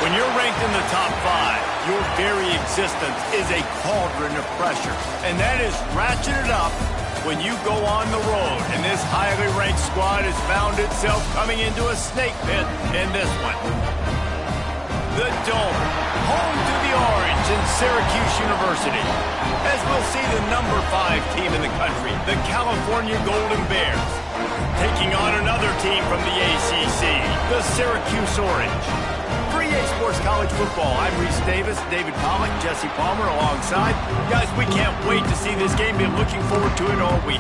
When you're ranked in the top 5, your very existence is a cauldron of pressure. And that is ratcheted up when you go on the road. And this highly ranked squad has found itself coming into a snake pit in this one. The Dome, home to the Orange in Syracuse University. As we'll see the number 5 team in the country, the California Golden Bears, taking on another team from the ACC, the Syracuse Orange. For EA Sports College Football, I'm Reese Davis, David Pollack, Jesse Palmer alongside. Guys, we can't wait to see this game. Been looking forward to it all week.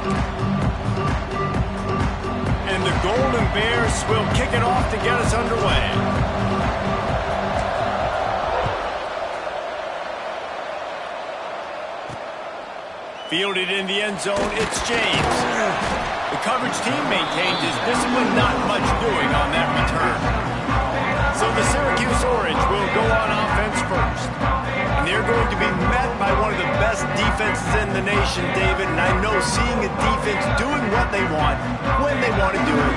And the Golden Bears will kick it off to get us underway. Fielded in the end zone, it's James. The coverage team maintained his discipline, not much doing on that return. So the Syracuse Orange will go on offense first. And they're going to be met by one of the best defenses in the nation, David. And I know seeing a defense doing what they want, when they want to do it,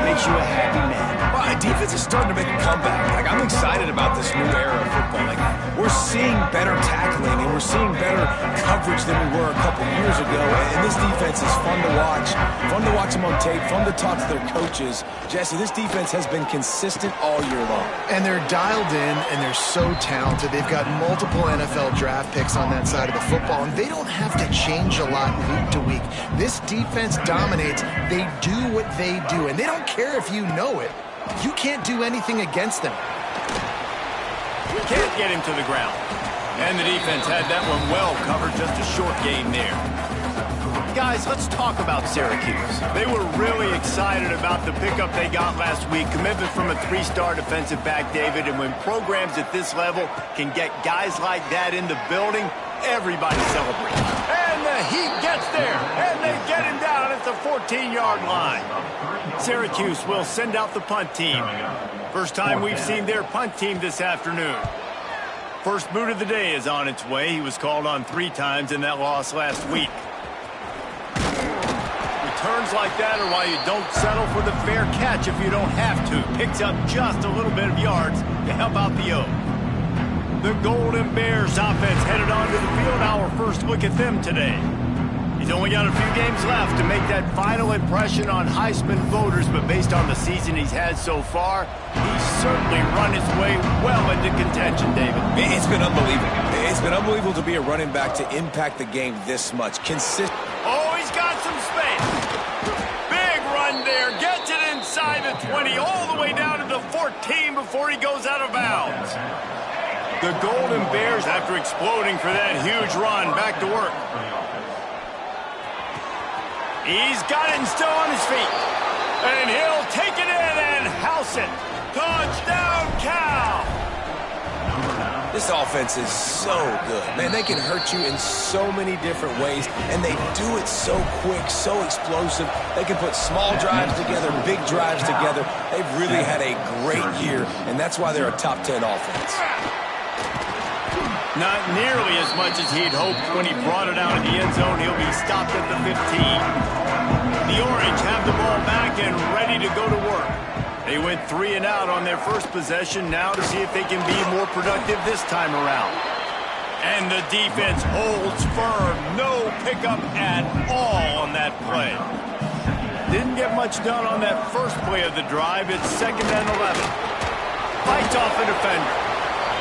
makes you a happy man. Well, defense is starting to make a comeback. Like, I'm excited about this new era of football. Like, we're seeing better tackling and we're seeing better coverage than we were a couple years ago. And this defense is fun to watch them on tape, fun to talk to their coaches. Jesse, this defense has been consistent all year long. And they're dialed in, and they're so talented. They've got multiple NFL draft picks on that side of the football, and they don't have to change a lot week to week. This defense dominates. They do what they do, and they don't care if you know it. You can't do anything against them. Can't get him to the ground. And the defense had that one well covered, just a short gain there. Guys, let's talk about Syracuse. They were really excited about the pickup they got last week. Commitment from a 3-star defensive back, David. And when programs at this level can get guys like that in the building, everybody celebrates. And the Heat gets there. And they get him down at the 14-yard line. Syracuse will send out the punt team. First time we've seen their punt team this afternoon. First boot of the day is on its way. He was called on 3 times in that loss last week. Returns like that are why you don't settle for the fair catch if you don't have to. Picks up just a little bit of yards to help out the O. The Golden Bears offense headed onto the field. Our first look at them today. He's only got a few games left to make that final impression on Heisman voters, but based on the season he's had so far, he's certainly run his way well into contention, David. It's been unbelievable. It's been unbelievable to be a running back to impact the game this much. Oh, he's got some space. Big run there. Gets it inside the 20, all the way down to the 14 before he goes out of bounds. The Golden Bears, after exploding for that huge run, back to work. He's got it and still on his feet. And he'll take it in and house it. Touchdown, Cal! This offense is so good. Man, they can hurt you in so many different ways, and they do it so quick, so explosive. They can put small drives together, big drives together. They've really had a great year, and that's why they're a top 10 offense. Not nearly as much as he'd hoped when he brought it out of the end zone. He'll be stopped at the 15. The Orange have the ball back and ready to go to work. They went 3 and out on their first possession, now to see if they can be more productive this time around. And the defense holds firm. No pickup at all on that play. Didn't get much done on that first play of the drive. It's 2nd and 11. Fights off the defender.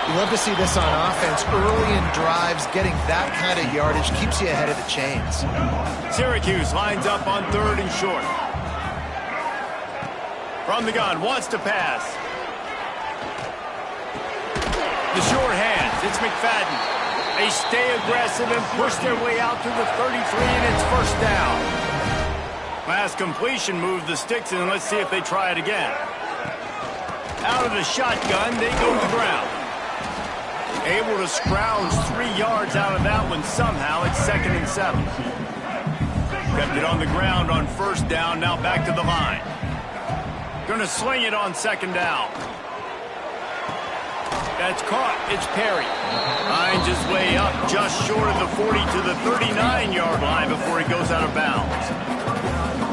You love to see this on offense. Early in drives, getting that kind of yardage keeps you ahead of the chains. Syracuse lines up on 3rd and short. From the gun, wants to pass. The short hands, it's McFadden. They stay aggressive and push their way out to the 33, and it's 1st down. Last completion moved the sticks, and let's see if they try it again. Out of the shotgun, they go to the ground. Able to scrounge 3 yards out of that one somehow. It's 2nd and 7. Kept it on the ground on 1st down, now back to the line. Going to sling it on 2nd down. That's caught. It's Perry. Finds his way up just short of the 40 to the 39-yard line before he goes out of bounds.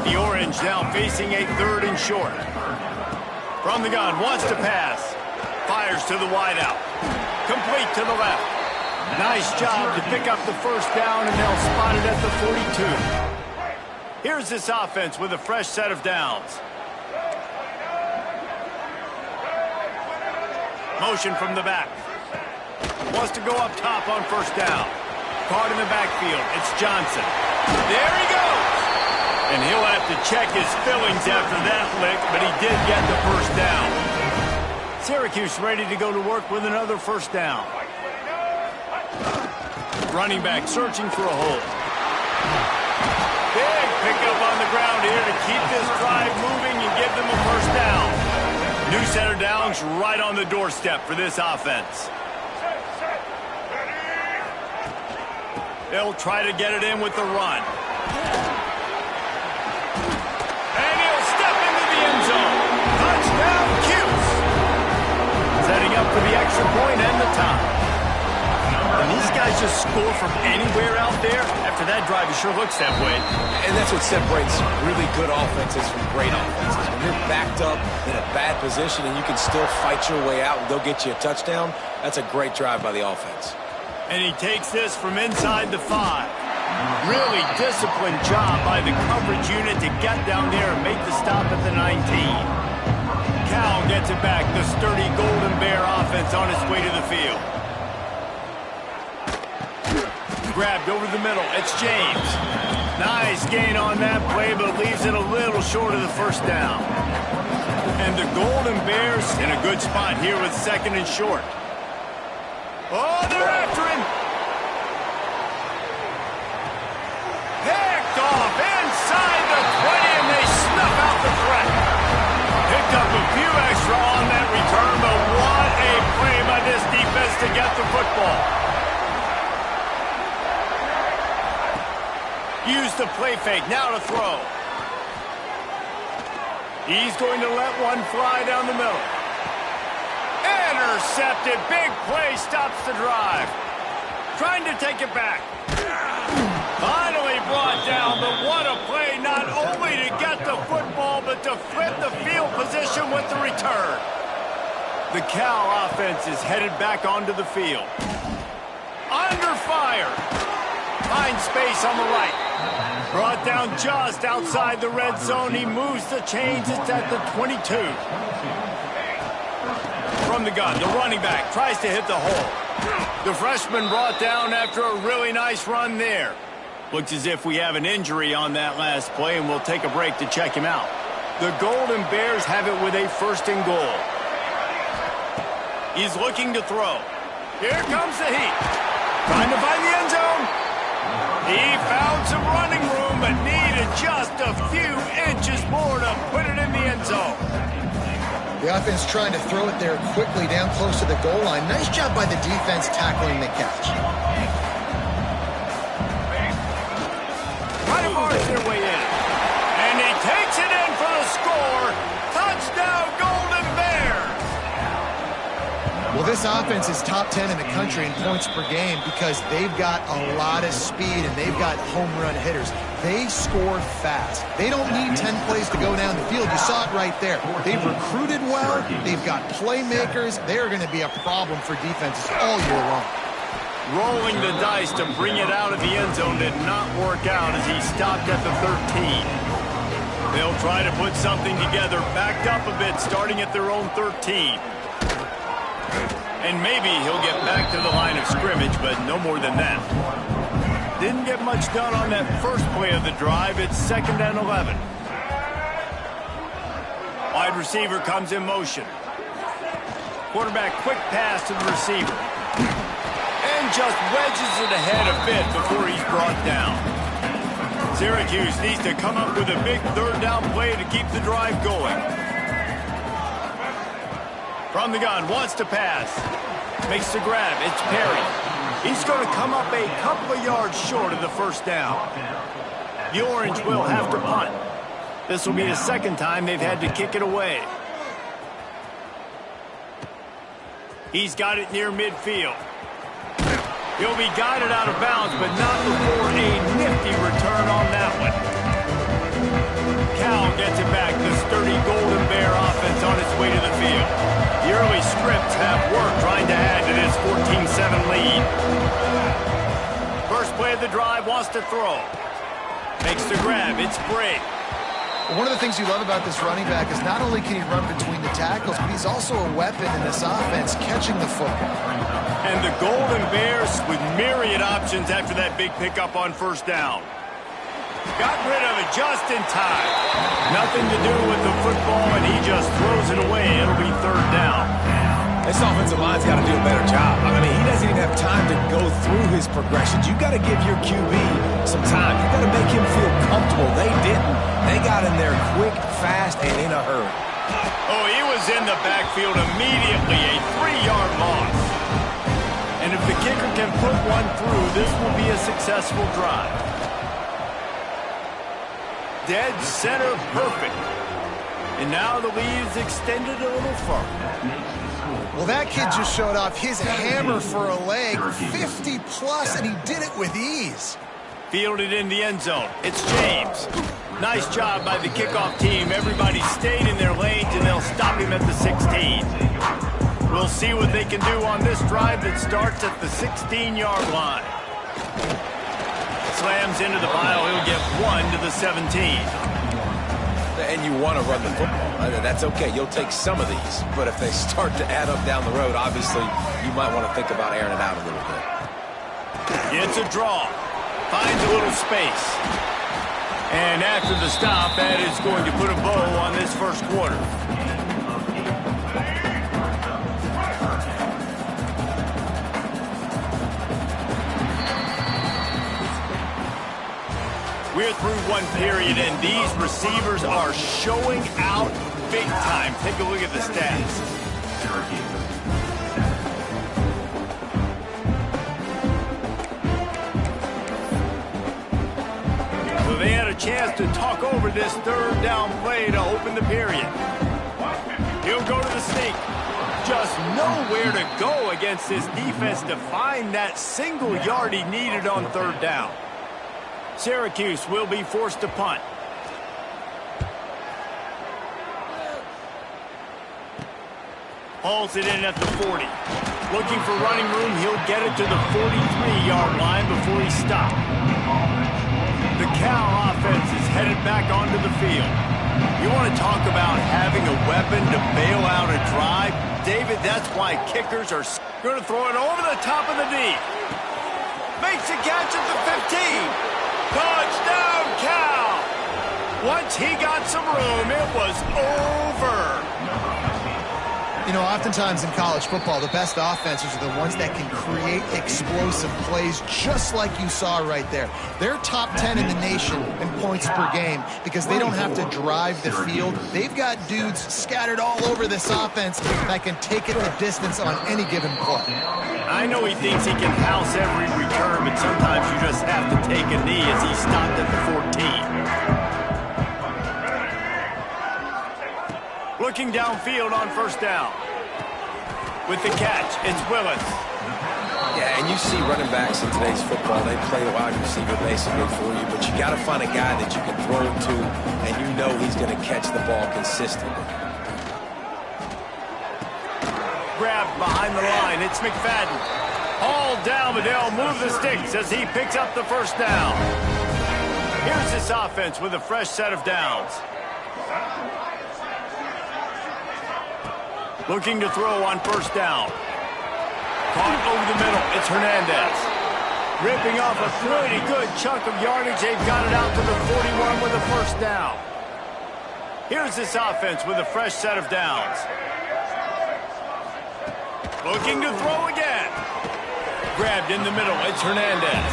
The Orange now facing a 3rd and short. From the gun, wants to pass. Fires to the wideout. Complete to the left. Nice job to pick up the first down, and they'll spot it at the 42. Here's this offense with a fresh set of downs. Motion from the back. Wants to go up top on first down. Caught in the backfield. It's Johnson. There he goes. And he'll have to check his fillings after that lick, but he did get the first down. Syracuse ready to go to work with another first down. Running back searching for a hole. Big pickup on the ground here to keep this drive moving and give them a first down. New set of downs right on the doorstep for this offense. They'll try to get it in with the run. And he'll step into the end zone. Touchdown, Cuse. Setting up for the extra point and the tie. And these guys just score from anywhere out there. After that drive, it sure looks that way. And that's what separates really good offenses from great offenses. When you're backed up in a bad position and you can still fight your way out and they'll get you a touchdown, that's a great drive by the offense. And he takes this from inside the 5. Really disciplined job by the coverage unit to get down there and make the stop at the 19. Cal gets it back. The sturdy Golden Bear offense on its way to the field. Grabbed over the middle. It's James. Nice gain on that play, but leaves it a little short of the first down. And the Golden Bears in a good spot here with second and short. Oh, they're after him. Picked off inside the 20, and they snuff out the threat. Picked up a few extra on that return, but what a play by this defense to get the football. Use the play fake, now to throw. He's going to let one fly down the middle. Intercepted. Big play stops the drive. Trying to take it back. Finally brought down, but what a play, not only to get the football, but to flip the field position with the return. The Cal offense is headed back onto the field. Under fire. Finds space on the right. Brought down just outside the red zone. He moves the chains. It's at the 22. From the gun, the running back tries to hit the hole. The freshman brought down after a really nice run there. Looks as if we have an injury on that last play, and we'll take a break to check him out. The Golden Bears have it with a first and goal. He's looking to throw. Here comes the heat. Trying to find the end zone. He found some running room, but needed just a few inches more to put it in the end zone. The offense trying to throw it there quickly down close to the goal line. Nice job by the defense tackling the catch. Try to march their way in. And he takes it in for the score. Touchdown, Golden Bears. Well, this offense is top 10 in the country in points per game because they've got a lot of speed and they've got home run hitters. They score fast. They don't need 10 plays to go down the field. You saw it right there. They've recruited well. They've got playmakers. They're going to be a problem for defenses all year long. Rolling the dice to bring it out of the end zone did not work out as he stopped at the 13. They'll try to put something together, backed up a bit, starting at their own 13. And maybe he'll get back to the line of scrimmage, but no more than that. Didn't get much done on that first play of the drive. It's 2nd and 11. Wide receiver comes in motion. Quarterback quick pass to the receiver. And just wedges it ahead a bit before he's brought down. Syracuse needs to come up with a big third down play to keep the drive going. From the gun, wants to pass. Makes the grab. It's Perry. He's going to come up a couple of yards short of the first down. The Orange will have to punt. This will be the second time they've had to kick it away. He's got it near midfield. He'll be guided out of bounds, but not before a nifty return on that one. Cal gets it back. The sturdy Golden Bear offense on its way to the field. The early script the drive, wants to throw. Makes the grab. It's Brady. One of the things you love about this running back is not only can he run between the tackles, but he's also a weapon in this offense, catching the football. And the Golden Bears with myriad options after that big pickup on first down. Got rid of it just in time. Nothing to do with the football, and he just throws it away. It'll be third down. This offensive line's got to do a better job. I mean, he doesn't even have time to go through his progressions. You got to give your QB some time. You got to make him feel comfortable. They didn't. They got in there quick, fast, and in a hurry. Oh, he was in the backfield immediately. A 3-yard loss. And if the kicker can put one through, this will be a successful drive. Dead center perfect. And now the lead is extended a little further. Well, that kid just showed off his hammer for a leg, 50-plus, and he did it with ease. Fielded in the end zone. It's James. Nice job by the kickoff team. Everybody stayed in their lanes, and they'll stop him at the 16. We'll see what they can do on this drive that starts at the 16-yard line. Slams into the pile. He'll get 1 to the 17. And you want to run the football. That's okay. You'll take some of these. But if they start to add up down the road, obviously, you might want to think about airing it out a little bit. It's a draw. Finds a little space. And after the stop, that is going to put a bow on this first quarter. We're through one period, and these receivers are showing out big time. Take a look at the stats. So they had a chance to talk over this third down play to open the period. He'll go to the sneak. Just nowhere to go against this defense to find that single yard he needed on third down. Syracuse will be forced to punt. Hauls it in at the 40. Looking for running room, he'll get it to the 43-yard line before he stopped. The Cal offense is headed back onto the field. You want to talk about having a weapon to bail out a drive? David, that's why kickers are going to throw it over the top of the knee. Makes a catch at the 15. Touchdown, Cal! Once he got some room, it was over. You know, oftentimes in college football, the best offenses are the ones that can create explosive plays just like you saw right there. They're top 10 in the nation in points per game because they don't have to drive the field. They've got dudes scattered all over this offense that can take it the distance on any given play. I know he thinks he can house every return, but sometimes you just have to take a knee as he stopped at the 14. Looking downfield on first down. With the catch, it's Willis. Yeah, and you see running backs in today's football, they play the wide receiver basically for you, but you got to find a guy that you can throw it to, and you know he's going to catch the ball consistently. Grabbed behind the line, it's McFadden. Hauled down, but they'll move the sticks as he picks up the first down. Here's this offense with a fresh set of downs. Looking to throw on first down. Caught over the middle. It's Hernandez. Ripping off a pretty good chunk of yardage. They've got it out to the 41 with a first down. Here's this offense with a fresh set of downs. Looking to throw again. Grabbed in the middle. It's Hernandez.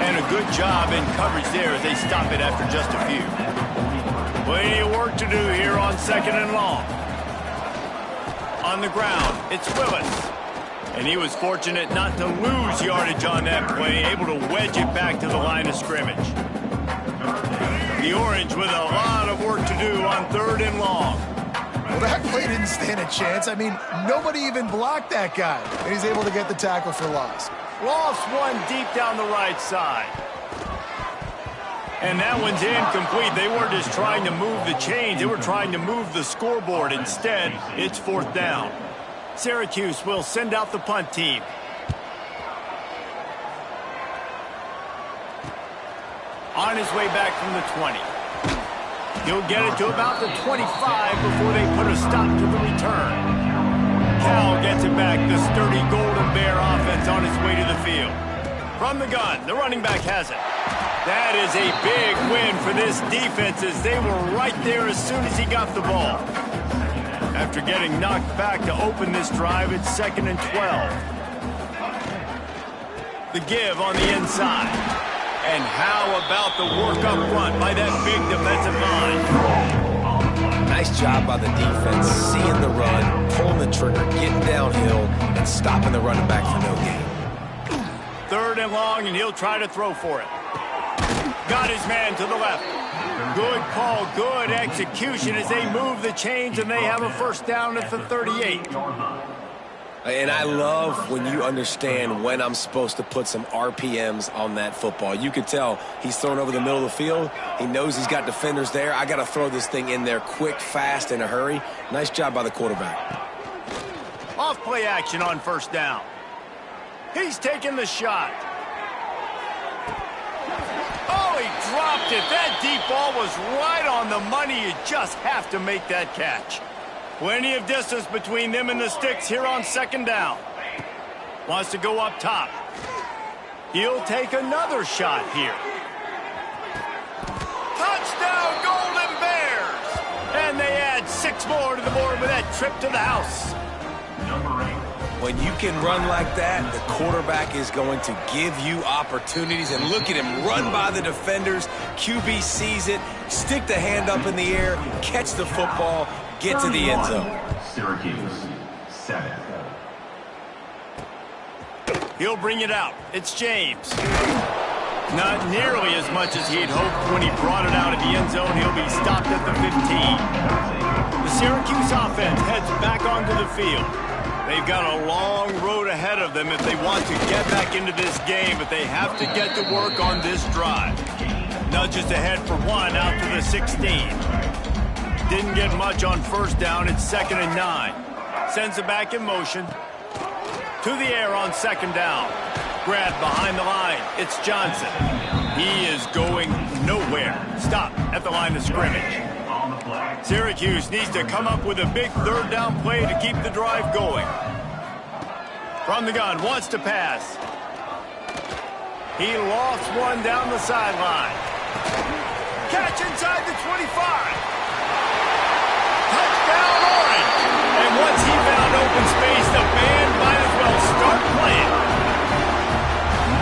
And a good job in coverage there as they stop it after just a few. Plenty of work to do here on second and long. On the ground, it's Willis. And he was fortunate not to lose yardage on that play, able to wedge it back to the line of scrimmage. The Orange with a lot of work to do on third and long. Well, that play didn't stand a chance. I mean, nobody even blocked that guy. And he's able to get the tackle for loss. Lost one deep down the right side. And that one's incomplete. They weren't just trying to move the chains. They were trying to move the scoreboard. Instead, it's fourth down. Syracuse will send out the punt team. On his way back from the 20. He'll get it to about the 25 before they put a stop to the return. Cal gets it back. The sturdy Golden Bear offense on its way to the field. From the gun, the running back has it. That is a big win for this defense as they were right there as soon as he got the ball. After getting knocked back to open this drive, it's 2nd and 12. The give on the inside. And how about the work up front by that big defensive line? Nice job by the defense, seeing the run, pulling the trigger, getting downhill, and stopping the running back for no gain. 3rd and long, and he'll try to throw for it. Got his man to the left. Good call, good execution as they move the chains, and they have a first down at the 38. And I love when you understand when I'm supposed to put some RPMs on that football. You can tell he's thrown over the middle of the field. He knows he's got defenders there. I got to throw this thing in there quick, fast, in a hurry. Nice job by the quarterback. Off play action on first down. He's taking the shot. Oh, he dropped it. That deep ball was right on the money. You just have to make that catch. Plenty of distance between them and the sticks here on 2nd down. Wants to go up top. He'll take another shot here. Touchdown, Golden Bears! And they add 6 more to the board with that trip to the house. When you can run like that, the quarterback is going to give you opportunities. And look at him run by the defenders. QB sees it, stick the hand up in the air, catch the football, get to the end zone. Syracuse, 7. He'll bring it out. It's James. Not nearly as much as he'd hoped when he brought it out of the end zone. He'll be stopped at the 15. The Syracuse offense heads back onto the field. They've got a long road ahead of them if they want to get back into this game, but they have to get to work on this drive. Nudges ahead for 1 out to the 16. Didn't get much on first down. It's 2nd and 9. Sends it back in motion. To the air on 2nd down. Grabbed behind the line. It's Johnson. He is going nowhere. Stop at the line of scrimmage. Syracuse needs to come up with a big 3rd down play to keep the drive going. From the gun, wants to pass. He lost one down the sideline. Catch inside the 25. Touchdown, Orange. And once he found open space, the band might as well start playing.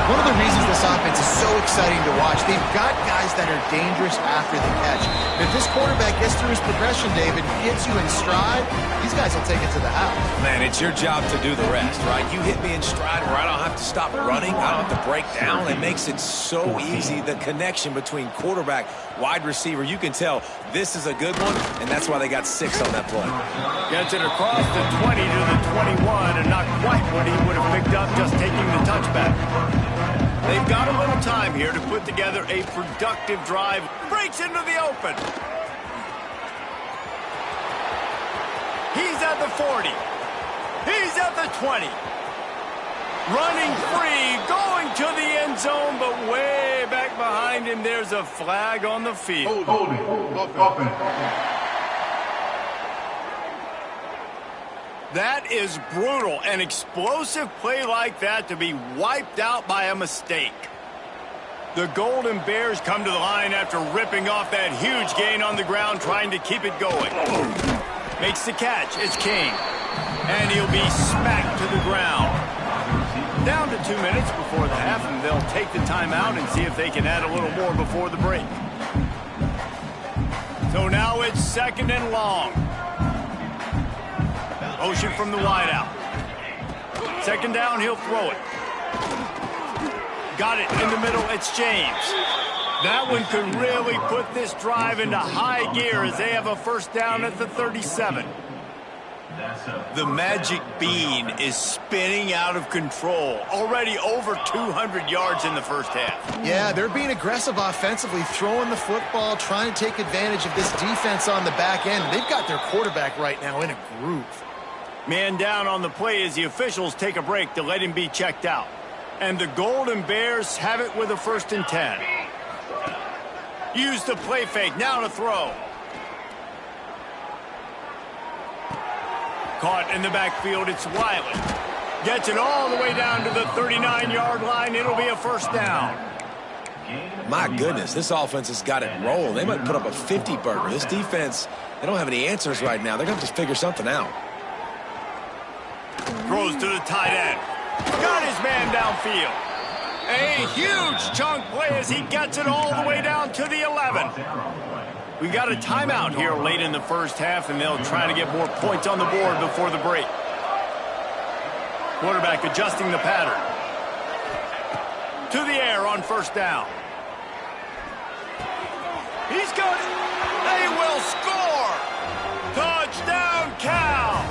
One of the reasons this offense is so exciting to watch, they've got guys that are dangerous after the catch. If this quarterback gets through his progression, David, gets you in stride, these guys will take it to the house. Man, it's your job to do the rest, right? You hit me in stride where I don't have to stop running. I don't have to break down. It makes it so easy, the connection between quarterback, wide receiver. You can tell this is a good one, and that's why they got 6 on that play. Gets it across the 20 to the 21, and not quite what he would have picked up just taking the touchback. They've got a little time here to put together a productive drive. Breaks into the open. He's at the 40. He's at the 20. Running free, going to the end zone, but way back behind him, there's a flag on the field. Hold it. Open. That is brutal. An explosive play like that to be wiped out by a mistake. The Golden Bears come to the line after ripping off that huge gain on the ground, trying to keep it going. Makes the catch. It's King. And he'll be smacked to the ground. Down to 2 minutes before the half, and they'll take the timeout and see if they can add a little more before the break. So now it's 2nd and long. Motion from the wideout. 2nd down, he'll throw it. Got it in the middle, it's James. That one could really put this drive into high gear as they have a first down at the 37. The magic bean is spinning out of control. Already over 200 yards in the first half. Yeah, they're being aggressive offensively, throwing the football, trying to take advantage of this defense on the back end. They've got their quarterback right now in a groove. Man down on the play as the officials take a break to let him be checked out. And the Golden Bears have it with a 1st and 10. Use the play fake. Now to throw. Caught in the backfield. It's Wiley. Gets it all the way down to the 39-yard line. It'll be a first down. My goodness, this offense has got it rolling. They might put up a 50-burger. This defense, they don't have any answers right now. They're going to have to figure something out. Throws to the tight end. Got his man downfield. A huge chunk play as he gets it all the way down to the 11. We got a timeout here late in the first half, and they'll try to get more points on the board before the break. Quarterback adjusting the pattern. To the air on first down. He's got it. They will score. Touchdown, Cal.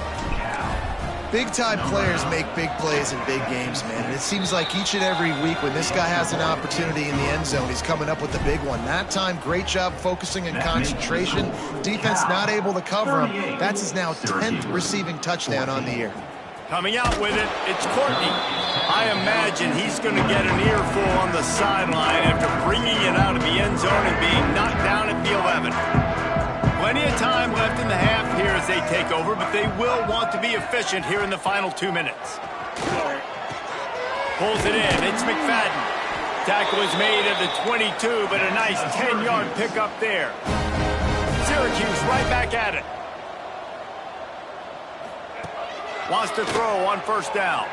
Big-time players make big plays in big games, man. And it seems like each and every week when this guy has an opportunity in the end zone, he's coming up with the big one. That time, great job focusing and concentration. Defense not able to cover him. That's his now 10th receiving touchdown on the year. Coming out with it, it's Courtney. I imagine he's going to get an earful on the sideline after bringing it out of the end zone and being knocked down at the 11. Plenty of time left in the half here as they take over, but they will want to be efficient here in the final 2 minutes. Pulls it in. It's McFadden. Tackle is made at the 22, but a nice 10-yard pickup there. Syracuse right back at it. Wants to throw on first down.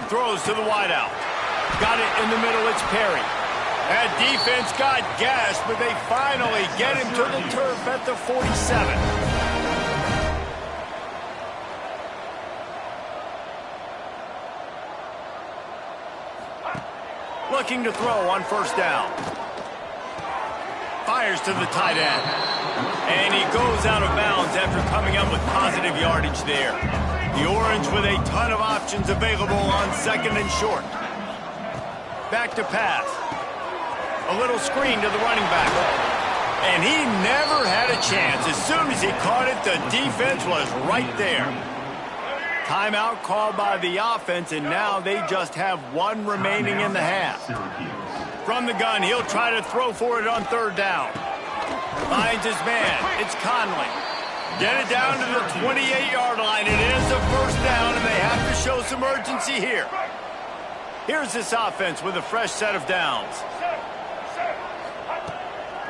Throws to the wideout. Got it in the middle. It's Perry. That defense got gashed, but they finally get him to the turf at the 47. Looking to throw on first down. Fires to the tight end. And he goes out of bounds after coming up with positive yardage there. The Orange with a ton of options available on second and short. Back to pass. A little screen to the running back. And he never had a chance. As soon as he caught it, the defense was right there. Timeout called by the offense, and now they just have one remaining in the half. From the gun, he'll try to throw for it on third down. Finds his man. It's Conley. Get it down to the 28-yard line. It is a first down, and they have to show some urgency here. Here's this offense with a fresh set of downs.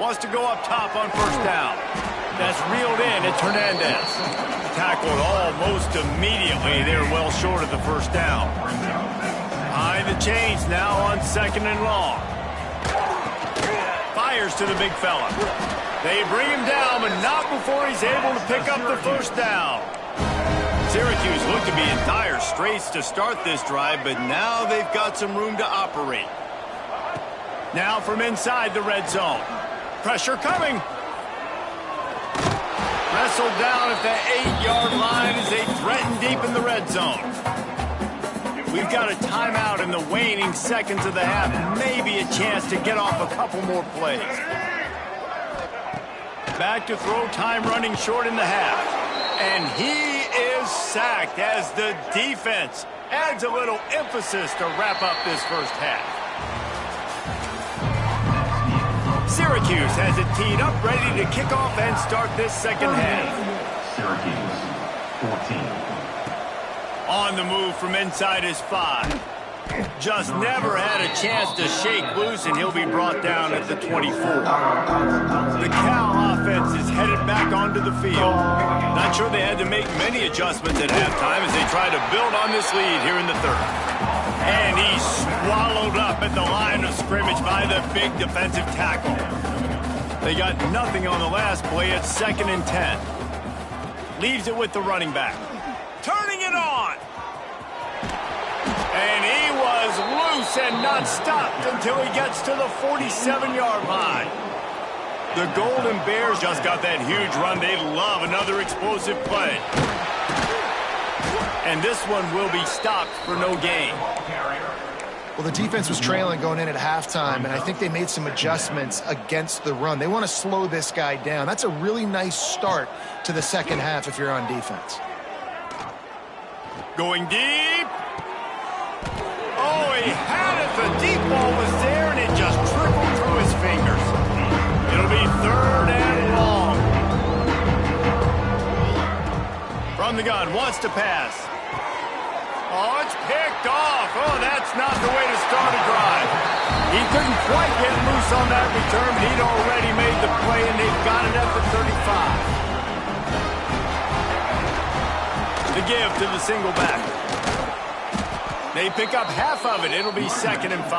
Wants to go up top on first down. That's reeled in. It's Hernandez. Tackled almost immediately. They're well short of the first down. Behind the chains now on second and long. Fires to the big fella. They bring him down, but not before he's able to pick up the first down. Syracuse looked to be in dire straits to start this drive, but now they've got some room to operate. Now from inside the red zone. Pressure coming. Wrestled down at the 8-yard line as they threaten deep in the red zone. We've got a timeout in the waning seconds of the half. Maybe a chance to get off a couple more plays. Back to throw time running short in the half. And he is sacked as the defense adds a little emphasis to wrap up this first half. Syracuse has it teed up, ready to kick off and start this second half. Syracuse, 14. On the move from inside his 5. Just never had a chance to shake loose, and he'll be brought down at the 24. The Cal offense is headed back onto the field. Not sure they had to make many adjustments at halftime as they try to build on this lead here in the third. And he's swallowed up at the line of scrimmage by the big defensive tackle. They got nothing on the last play. It's second and 10. Leaves it with the running back. Turning it on. And he was loose and not stopped until he gets to the 47-yard line. The Golden Bears just got that huge run. They love another explosive play. And this one will be stopped for no gain. Well, the defense was trailing going in at halftime, and I think they made some adjustments against the run. They want to slow this guy down. That's a really nice start to the second half if you're on defense. Going deep. Oh, he had it. The deep ball was there, and it just trickled through his fingers. the gun, wants to pass. Oh, it's picked off. Oh, that's not the way to start a drive. He couldn't quite get loose on that return, but he'd already made the play, and they've got it at the 35. The give to the single back. They pick up half of it. It'll be 2nd and 5.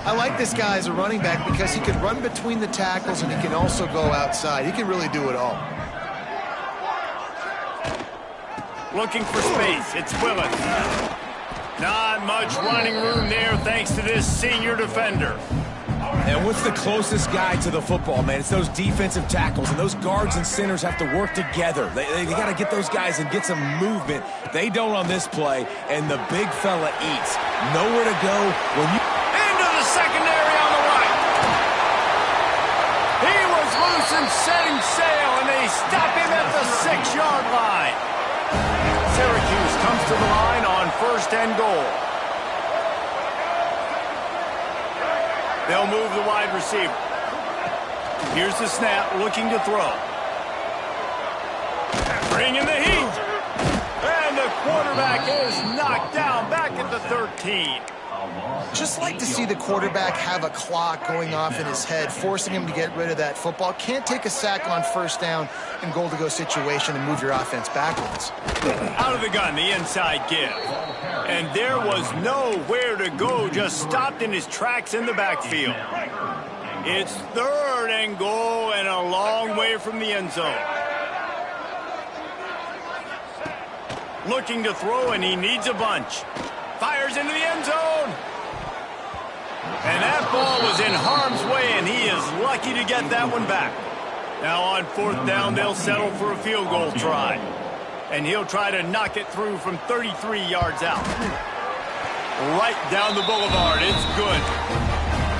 I like this guy as a running back because he can run between the tackles and he can also go outside. He can really do it all. Looking for space. It's Willis. Not much running room there thanks to this senior defender. And what's the closest guy to the football, man? It's those defensive tackles, and those guards and centers have to work together. They got to get those guys and get some movement. They don't on this play, and the big fella eats. Nowhere to go when you... Into the secondary on the right. He was loose and setting sail, and they stop him at the 6-yard line. Syracuse comes to the line on 1st and goal. They'll move the wide receiver. Here's the snap, looking to throw. Bringing the heat. And the quarterback is knocked down back at the 13. Just like to see the quarterback have a clock going off in his head, forcing him to get rid of that football. Can't take a sack on 1st down and goal-to-go situation and move your offense backwards. Out of the gun, the inside give. And there was nowhere to go, just stopped in his tracks in the backfield. It's 3rd and goal and a long way from the end zone. Looking to throw, and he needs a bunch. Fires into the end zone. And that ball was in harm's way, and he is lucky to get that one back. Now on 4th down, they'll settle for a field goal try. And he'll try to knock it through from 33 yards out. Right down the boulevard. It's good.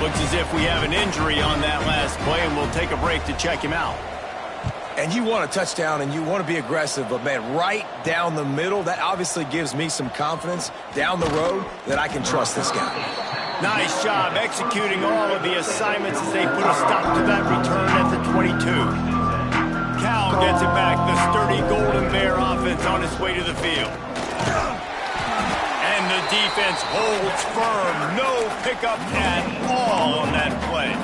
Looks as if we have an injury on that last play, and we'll take a break to check him out. And you want a touchdown, and you want to be aggressive, but, man, right down the middle, that obviously gives me some confidence down the road that I can trust this guy. Nice job executing all of the assignments as they put a stop to that return at the 22. Cal gets it back, the sturdy Golden Bear offense on its way to the field. And the defense holds firm. No pickup at all on that play.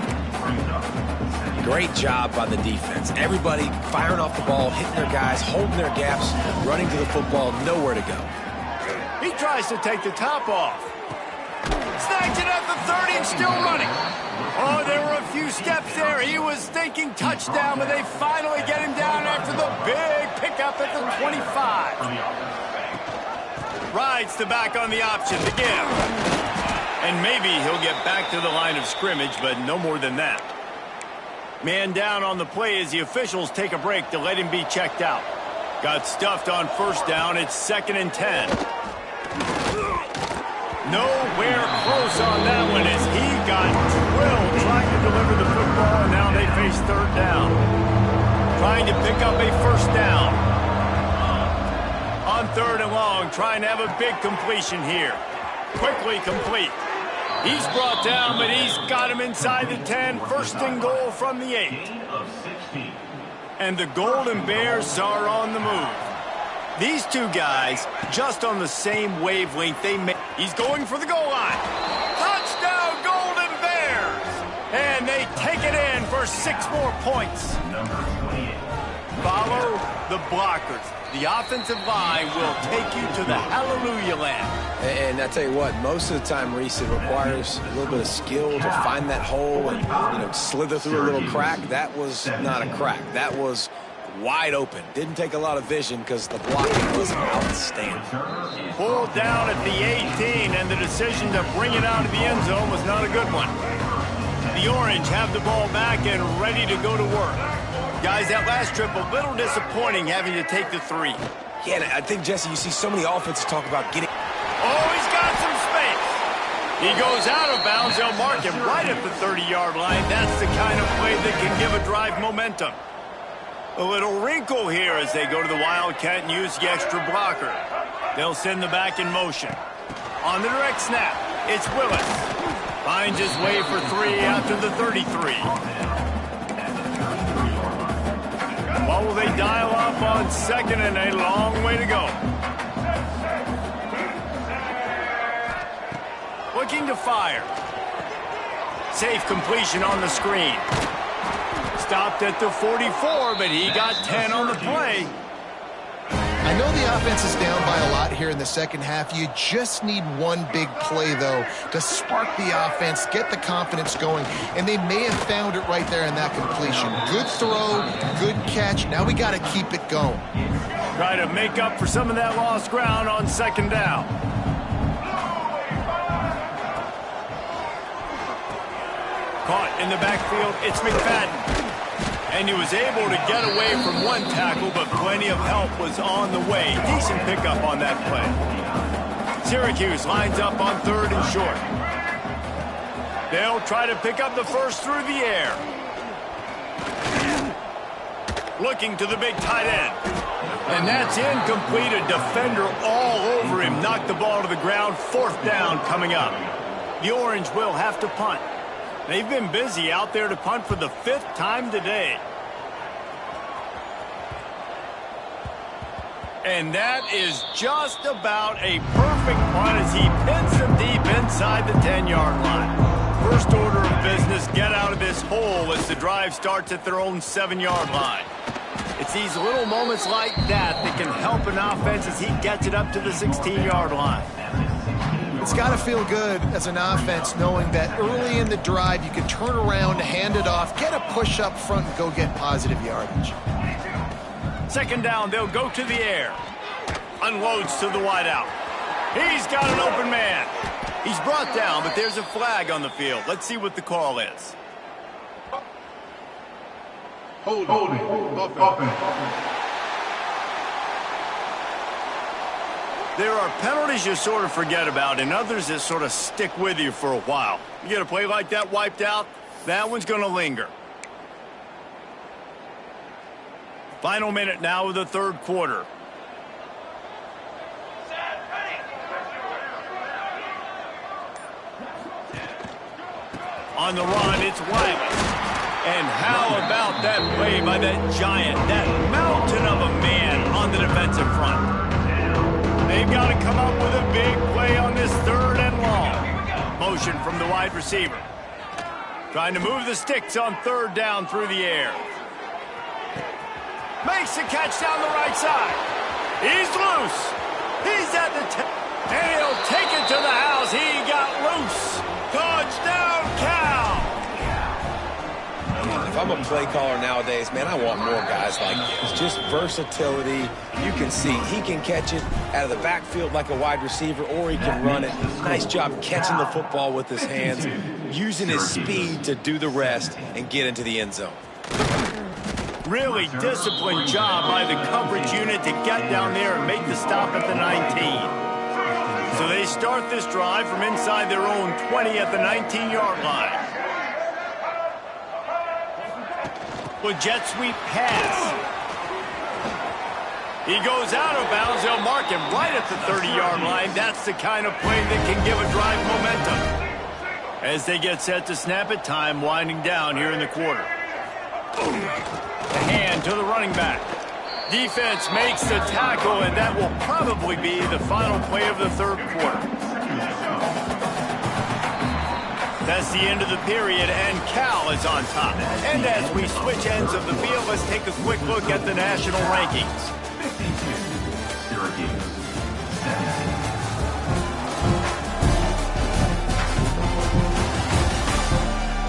Great job by the defense. Everybody firing off the ball, hitting their guys, holding their gaps, running to the football, nowhere to go. He tries to take the top off. Snatch it at the 30 and still running. Oh, there were a few steps there. He was thinking touchdown, but they finally get him down after the big pickup at the 25. Rides the back on the option to give. And maybe he'll get back to the line of scrimmage, but no more than that. Man down on the play as the officials take a break to let him be checked out. Got stuffed on 1st down. It's 2nd and 10. Nowhere close on that one as he got drilled trying to deliver the football, and now they face 3rd down. Trying to pick up a 1st down. On 3rd and long, trying to have a big completion here. Quickly complete. He's brought down, but he's got him inside the 10. 1st and goal from the 8. And the Golden Bears are on the move. These two guys, just on the same wavelength, he's going for the goal line. Touchdown, Golden Bears! And they take it in for 6 more points. Follow the blockers. The offensive line will take you to the hallelujah land. And I tell you what, most of the time, Reese, it requires a little bit of skill to find that hole and, slither through a little crack. That was not a crack. That was wide open. Didn't take a lot of vision because the blocking was outstanding. Pulled down at the 18, and the decision to bring it out of the end zone was not a good one. The Orange have the ball back and ready to go to work. Guys, that last trip, a little disappointing having to take the 3. Yeah, I think, Jesse, you see so many offenses talk about getting... Oh, he's got some space. He goes out of bounds. They'll mark him right at the 30-yard line. That's the kind of play that can give a drive momentum. A little wrinkle here as they go to the Wildcat and use the extra blocker. They'll send the back in motion. On the direct snap, it's Willis. Finds his way for 3 after the 33. What will they dial up on second and a long way to go? Looking to fire. Safe completion on the screen. Stopped at the 44, but he got 10 on the play. I know the offense is down by a lot here in the second half. You just need one big play, though, to spark the offense, get the confidence going, and they may have found it right there in that completion. Good throw, good catch. Now we got to keep it going. Try to make up for some of that lost ground on second down. Caught in the backfield, it's McFadden. And he was able to get away from one tackle, but plenty of help was on the way. Decent pickup on that play. Syracuse lines up on third and short. They'll try to pick up the first through the air. Looking to the big tight end. And that's incomplete. A defender all over him. Knocked the ball to the ground. Fourth down coming up. The Orange will have to punt. They've been busy out there to punt for the 5th time today. And that is just about a perfect punt as he pins them deep inside the 10-yard line. First order of business, get out of this hole as the drive starts at their own 7-yard line. It's these little moments like that that can help an offense as he gets it up to the 16-yard line. It's got to feel good as an offense knowing that early in the drive you can turn around, hand it off, get a push up front, and go get positive yardage. Second down, they'll go to the air. Unloads to the wideout. He's got an open man. He's brought down, but there's a flag on the field. Let's see what the call is. Holding. Offense. There are penalties you sort of forget about and others that sort of stick with you for a while. You get a play like that wiped out, that one's going to linger. Final minute now of the third quarter. On the run, it's Wiley. And how about that play by that giant, that mountain of a man on the defensive front? They've got to come up with a big play on this third and long. Motion from the wide receiver. Trying to move the sticks on third down through the air. Makes the catch down the right side. He's loose. He's at the 10. And he'll take it to the house. He got loose. Touchdown, Cal. If I'm a play caller nowadays, man, I want more guys like this. Just versatility. You can see he can catch it out of the backfield like a wide receiver, or he can run it. Nice job catching the football with his hands, using his speed to do the rest and get into the end zone. Really disciplined job by the coverage unit to get down there and make the stop at the 19. So they start this drive from inside their own 20 at the 19-yard line. With jet sweep pass. He goes out of bounds. They'll mark him right at the 30-yard line. That's the kind of play that can give a drive momentum. As they get set to snap it, time winding down here in the quarter. The hand to the running back. Defense makes the tackle, and that will probably be the final play of the third quarter. That's the end of the period, and Cal is on top. And as we switch ends of the field, let's take a quick look at the national rankings. Syracuse.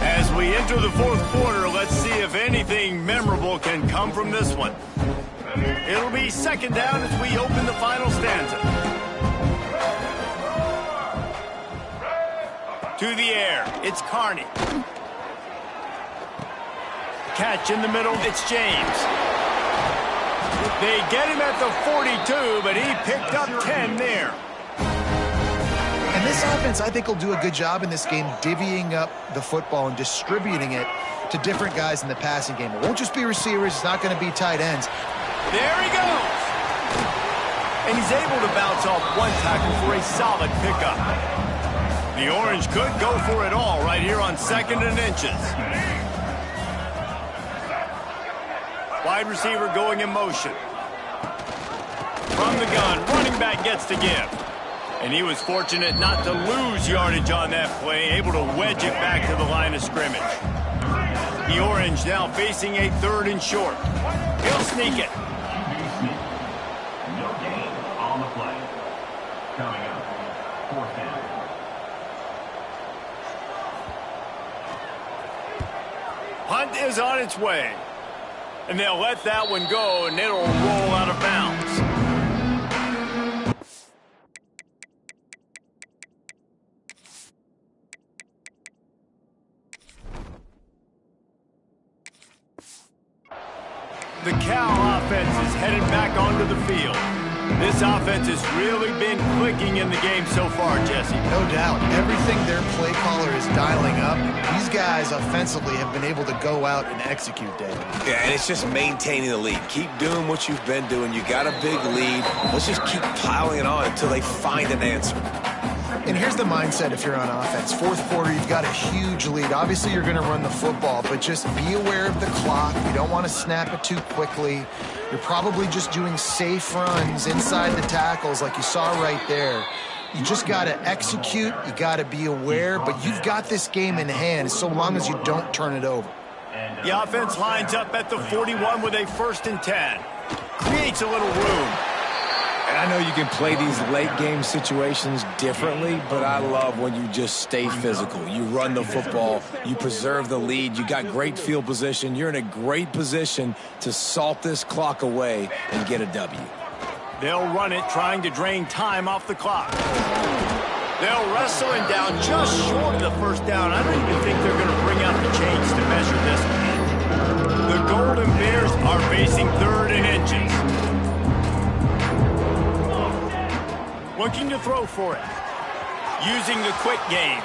As we enter the fourth quarter, let's see if anything memorable can come from this one. It'll be second down as we open the final stanza. To the air, it's Carney. Catch in the middle, it's James. They get him at the 42, but he picked up 10 there. And this offense, I think, will do a good job in this game divvying up the football and distributing it to different guys in the passing game. It won't just be receivers. It's not going to be tight ends. There he goes. And he's able to bounce off one tackle for a solid pickup. The Orange could go for it all right here on 2nd and inches. Wide receiver going in motion. From the gun, running back gets to give. And he was fortunate not to lose yardage on that play, able to wedge it back to the line of scrimmage. The Orange now facing a 3rd and short. He'll sneak it. No gain on the play. Coming up, 4th down. Punt is on its way. And they'll let that one go, and it'll roll out of bounds. The Cal offense is headed back onto the field. This offense has really been clicking in the game so far, Jesse. No doubt. Everything their play caller is dialing up, these guys offensively have been able to go out and execute, David. Yeah, and it's just maintaining the lead. Keep doing what you've been doing. You got a big lead. Let's just keep piling it on until they find an answer. And here's the mindset if you're on offense. 4th quarter, you've got a huge lead. Obviously, you're going to run the football, but just be aware of the clock. You don't want to snap it too quickly. You're probably just doing safe runs inside the tackles like you saw right there. You just got to execute. You got to be aware, but you've got this game in hand so long as you don't turn it over. The offense lines up at the 41 with a 1st and 10. Creates a little room. And I know you can play these late-game situations differently, but I love when you just stay physical. You run the football. You preserve the lead. You got great field position. You're in a great position to salt this clock away and get a W. They'll run it, trying to drain time off the clock. They'll wrestle him down just short of the 1st down. I don't even think they're going to bring out the chains to measure this one. The Golden Bears are facing 3rd and inches. Looking to throw for it. Using the quick game.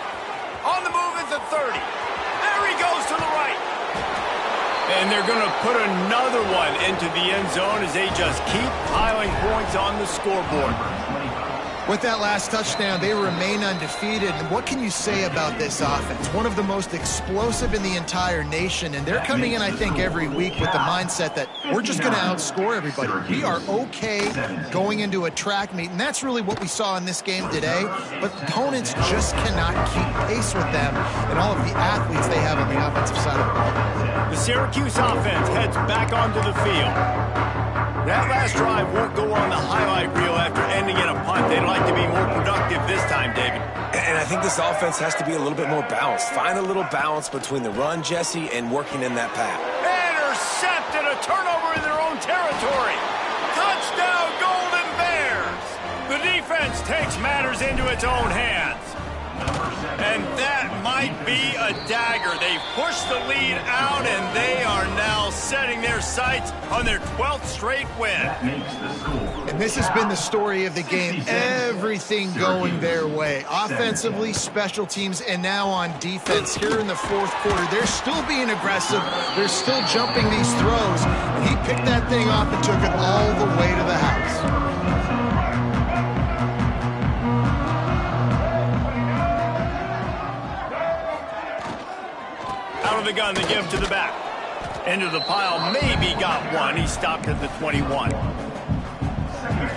On the move at the 30. There he goes to the right. And they're going to put another one into the end zone as they just keep piling points on the scoreboard. With that last touchdown, they remain undefeated. And what can you say about this offense? One of the most explosive in the entire nation. And they're coming in, I think, every week with the mindset that we're just going to outscore everybody. We are okay going into a track meet. And that's really what we saw in this game today. But opponents just cannot keep pace with them and all of the athletes they have on the offensive side of the ball. The Syracuse offense heads back onto the field. That last drive won't go on the highlight reel after ending in a punt. They'd like to be more productive this time, David. And I think this offense has to be a little bit more balanced. Find a little balance between the run, Jesse, and working in that pass. Intercepted, a turnover in their own territory. Touchdown, Golden Bears. The defense takes matters into its own hands. And that might be a dagger. They've pushed the lead out, and they are now setting their sights on their 12th straight win. And this has been the story of the game. Everything going their way. Offensively, special teams, and now on defense. Here in the 4th quarter, they're still being aggressive. They're still jumping these throws. And he picked that thing off and took it all the way to the house. Out of the gun, they give to the back. Into the pile, maybe got one. He stopped at the 21.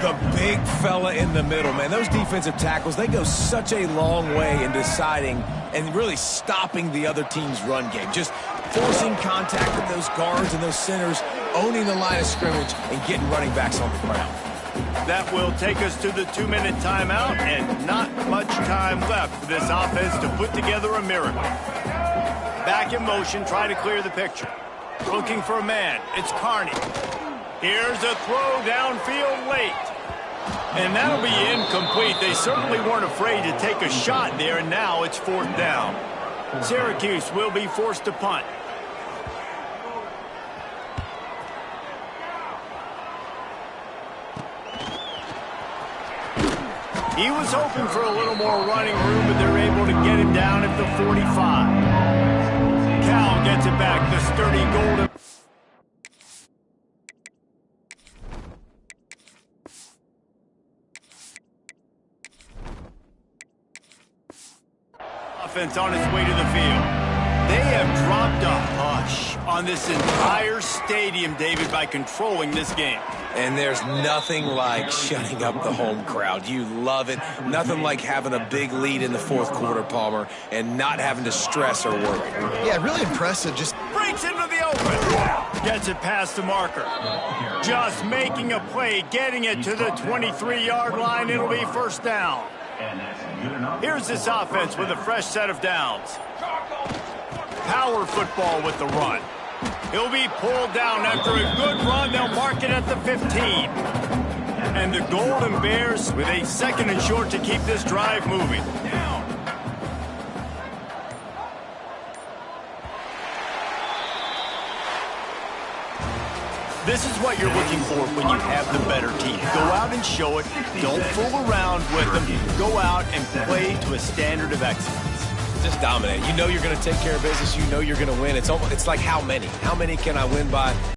The big fella in the middle, man. Those defensive tackles, they go such a long way in deciding and really stopping the other team's run game. Just forcing contact with those guards and those centers, owning the line of scrimmage, and getting running backs on the ground. That will take us to the 2-minute timeout, and not much time left for this offense to put together a miracle. Back in motion, try to clear the picture. Looking for a man. It's Carney. Here's a throw downfield late. And that'll be incomplete. They certainly weren't afraid to take a shot there, and now it's 4th down. Syracuse will be forced to punt. He was hoping for a little more running room, but they're able to get him down at the 45. Cal gets it back, the sturdy Golden. Offense on its way to the field. They have dropped a hush on this entire stadium, David, by controlling this game. And there's nothing like shutting up the home crowd. You love it. Nothing like having a big lead in the fourth quarter, Palmer, and not having to stress or worry. Yeah, really impressive. Just breaks into the open. Gets it past the marker. Just making a play, getting it to the 23-yard line. It'll be first down. Here's this offense with a fresh set of downs. Power football with the run. He'll be pulled down after a good run. They'll mark it at the 15. And the Golden Bears with a second and short to keep this drive moving. This is what you're looking for when you have the better team. Go out and show it. Don't fool around with them. Go out and play to a standard of excellence. Just dominate. You know you're going to take care of business. You know you're going to win. It's like how many? How many can I win by?